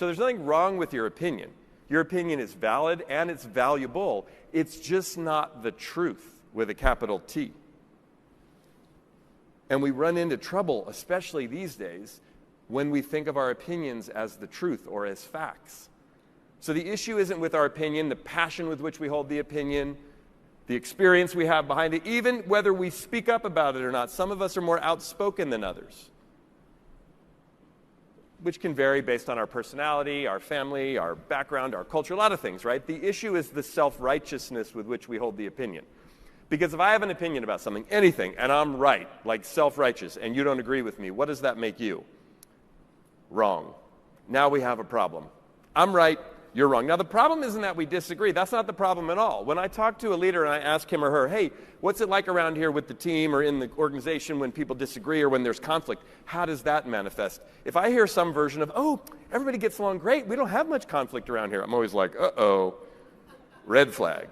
So there's nothing wrong with your opinion. Your opinion is valid and it's valuable. It's just not the truth with a capital T. And we run into trouble, especially these days, when we think of our opinions as the truth or as facts. So the issue isn't with our opinion, the passion with which we hold the opinion, the experience we have behind it, even whether we speak up about it or not. Some of us are more outspoken than others, which can vary based on our personality, our family, our background, our culture, a lot of things, right? The issue is the self-righteousness with which we hold the opinion. Because if I have an opinion about something, anything, and I'm right, like self-righteous, and you don't agree with me, what does that make you? Wrong. Now we have a problem. I'm right, you're wrong. Now the problem isn't that we disagree. That's not the problem at all. When I talk to a leader and I ask him or her, hey, what's it like around here with the team or in the organization when people disagree or when there's conflict? How does that manifest? If I hear some version of, oh, everybody gets along great, we don't have much conflict around here, I'm always like, uh-oh, red flag.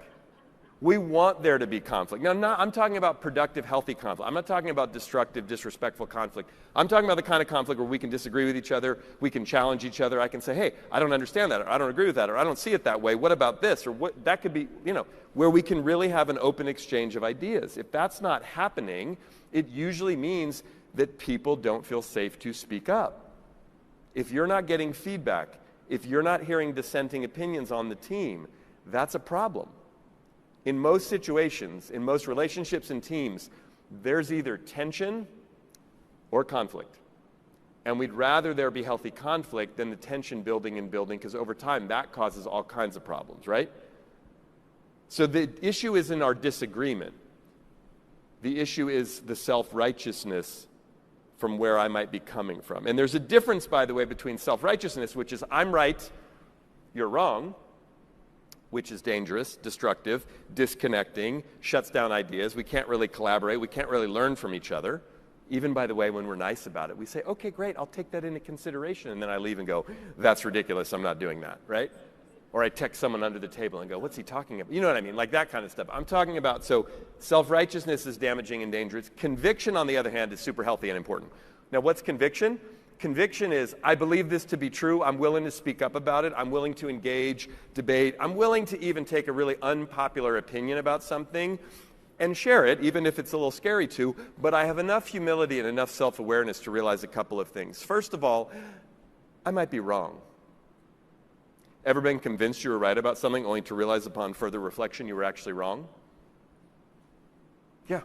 We want there to be conflict. Now, I'm talking about productive, healthy conflict. I'm not talking about destructive, disrespectful conflict. I'm talking about the kind of conflict where we can disagree with each other, we can challenge each other. I can say, hey, I don't understand that, or I don't agree with that, or I don't see it that way. What about this? Or what? That could be, where we can really have an open exchange of ideas. If that's not happening, it usually means that people don't feel safe to speak up. If you're not getting feedback, if you're not hearing dissenting opinions on the team, that's a problem. In most situations, in most relationships and teams, there's either tension or conflict. And we'd rather there be healthy conflict than the tension building and building, because over time that causes all kinds of problems, right? So the issue isn't our disagreement. The issue is the self-righteousness from where I might be coming from. And there's a difference, by the way, between self-righteousness, which is I'm right, you're wrong, which is dangerous, destructive, disconnecting, shuts down ideas. We can't really collaborate. We can't really learn from each other. Even, by the way, when we're nice about it, we say, okay, great, I'll take that into consideration. And then I leave and go, that's ridiculous, I'm not doing that, right? Or I text someone under the table and go, what's he talking about? You know what I mean? Like that kind of stuff. I'm talking about, so self-righteousness is damaging and dangerous. Conviction, on the other hand, is super healthy and important. Now, what's conviction? Conviction is, I believe this to be true. I'm willing to speak up about it. I'm willing to engage, debate. I'm willing to even take a really unpopular opinion about something and share it, even if it's a little scary to. But I have enough humility and enough self-awareness to realize a couple of things. First of all, I might be wrong. Ever been convinced you were right about something only to realize upon further reflection you were actually wrong? Yeah.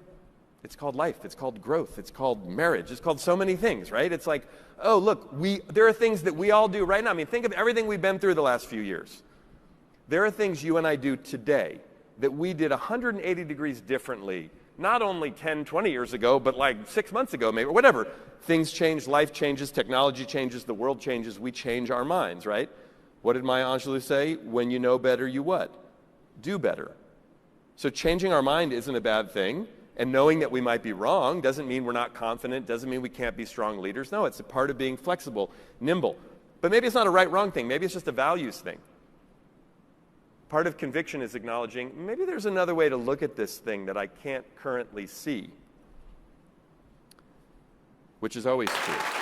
It's called life, it's called growth, it's called marriage, it's called so many things, right? It's like, oh, look, there are things that we all do right now. I mean, think of everything we've been through the last few years. There are things you and I do today that we did 180 degrees differently, not only 10, 20 years ago, but like 6 months ago, maybe, or whatever. Things change, life changes, technology changes, the world changes, we change our minds, right? What did Maya Angelou say? When you know better, you what? Do better. So changing our mind isn't a bad thing. And knowing that we might be wrong doesn't mean we're not confident, doesn't mean we can't be strong leaders. No, it's a part of being flexible, nimble. But maybe it's not a right-wrong thing. Maybe it's just a values thing. Part of conviction is acknowledging, maybe there's another way to look at this thing that I can't currently see, which is always true.